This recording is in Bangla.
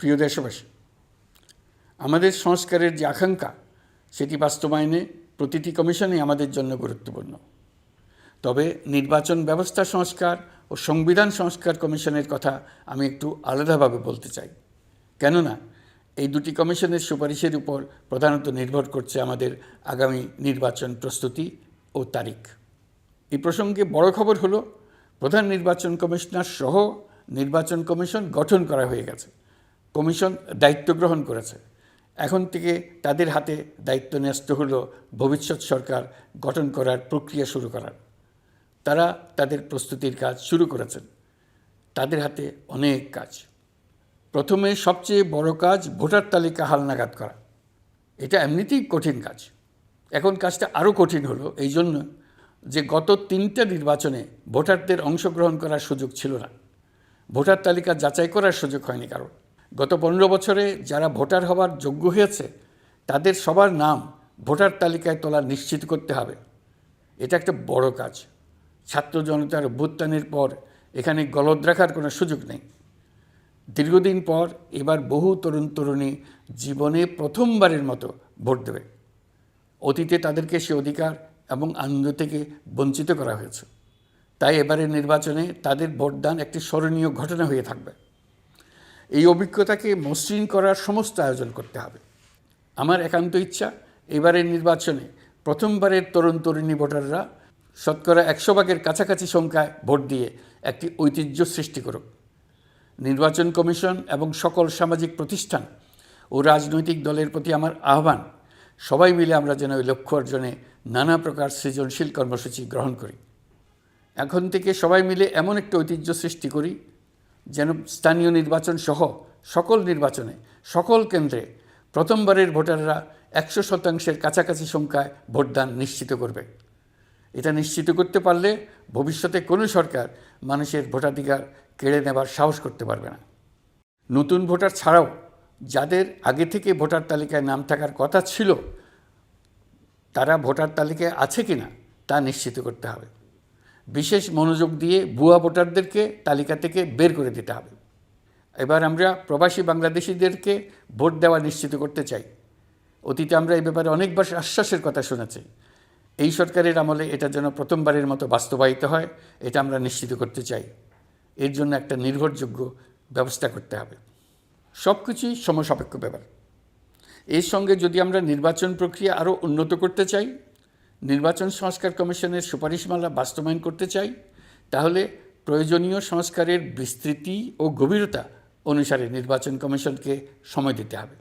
প্রিয় দেশবাসী, আমাদের সংস্কারের যে আকাঙ্ক্ষা সেটি বাস্তবায়নে প্রতিটি কমিশনই আমাদের জন্য গুরুত্বপূর্ণ। তবে নির্বাচন ব্যবস্থা সংস্কার ও সংবিধান সংস্কার কমিশনের কথা আমি একটু আলাদাভাবে বলতে চাই। কেননা এই দুটি কমিশনের সুপারিশের উপর প্রধানত নির্ভর করছে আমাদের আগামী নির্বাচন প্রস্তুতি ও তারিখ। এই প্রসঙ্গে বড় খবর হলো, প্রধান নির্বাচন কমিশনার সহ নির্বাচন কমিশন গঠন করা হয়ে গেছে। কমিশন দায়িত্ব গ্রহণ করেছে। এখন থেকে তাদের হাতে দায়িত্ব ন্যস্ত হলো ভবিষ্যৎ সরকার গঠন করার প্রক্রিয়া শুরু করার। তারা তাদের প্রস্তুতির কাজ শুরু করেছেন। তাদের হাতে অনেক কাজ। প্রথমে সবচেয়ে বড় কাজ ভোটার তালিকা হালনাগাদ করা। এটা এমনিতেই কঠিন কাজ। এখন কাজটা আরও কঠিন হলো এই জন্য যে গত 3টা নির্বাচনে ভোটারদের অংশগ্রহণ করার সুযোগ ছিল না। ভোটার তালিকা যাচাই করার সুযোগ হয়নি কারণ। গত 15 বছরে যারা ভোটার হওয়ার যোগ্য হয়েছে তাদের সবার নাম ভোটার তালিকায় তোলা নিশ্চিত করতে হবে। এটা একটা বড় কাজ। ছাত্র জনতার অভ্যুত্থানের পর এখানে গলদ রাখার কোনো সুযোগ নেই। দীর্ঘদিন পর এবার বহু তরুণ তরুণী জীবনে প্রথমবারের মতো ভোট দেবে। অতীতে তাদেরকে সে অধিকার এবং আনন্দ থেকে বঞ্চিত করা হয়েছে। তাই এবারের নির্বাচনে তাদের ভোটদান একটি স্মরণীয় ঘটনা হয়ে থাকবে। এই অভিজ্ঞতাকে মসৃণ করার সমস্ত আয়োজন করতে হবে। আমার একান্ত ইচ্ছা এবারের নির্বাচনে প্রথমবারের তরুণ তরুণী ভোটাররা শতকরা 100% কাছাকাছি সংখ্যায় ভোট দিয়ে একটি ঐতিহ্য সৃষ্টি করুক। নির্বাচন কমিশন এবং সকল সামাজিক প্রতিষ্ঠান ও রাজনৈতিক দলের প্রতি আমার আহ্বান, সবাই মিলে আমরা যেন ওই লক্ষ্য অর্জনে নানা প্রকার সৃজনশীল কর্মসূচি গ্রহণ করি। এখন থেকে সবাই মিলে এমন একটা ঐতিহ্য সৃষ্টি করি যেন স্থানীয় নির্বাচন সহ সকল নির্বাচনে সকল কেন্দ্রে প্রথমবারের ভোটাররা 100% কাছাকাছি সংখ্যায় ভোটদান নিশ্চিত করবে। এটা নিশ্চিত করতে পারলে ভবিষ্যতে কোনো সরকার মানুষের ভোটাধিকার কেড়ে নেবার সাহস করতে পারবে না। নতুন ভোটার ছাড়াও যাদের আগে থেকে ভোটার তালিকায় নাম থাকার কথা ছিল তারা ভোটার তালিকায় আছে কিনা তা নিশ্চিত করতে হবে। বিশেষ মনোযোগ দিয়ে ভুয়া ভোটারদেরকে তালিকা থেকে বের করে দিতে হবে। এবার আমরা প্রবাসী বাংলাদেশিদেরকে ভোট দেওয়া নিশ্চিত করতে চাই। অতীতে আমরা এই ব্যাপারে অনেকবার আশ্বাসের কথা শুনেছি। এই সরকারের আমলে এটা যেন প্রথমবারের মতো বাস্তবায়িত হয়, এটা আমরা নিশ্চিত করতে চাই। এর জন্য একটা নির্ভরযোগ্য ব্যবস্থা করতে হবে। সব কিছুই সমসাপেক্ষ ব্যাপার। এর সঙ্গে যদি আমরা নির্বাচন প্রক্রিয়া আরও উন্নত করতে চাই, নির্বাচন সংস্কার কমিশনের সুপারিশমালা বাস্তবায়ন করতে চাই, তাহলে প্রয়োজনীয় সংস্কারের বিস্তৃতি ও গভীরতা অনুসারে নির্বাচন কমিশনকে সময় দিতে হবে।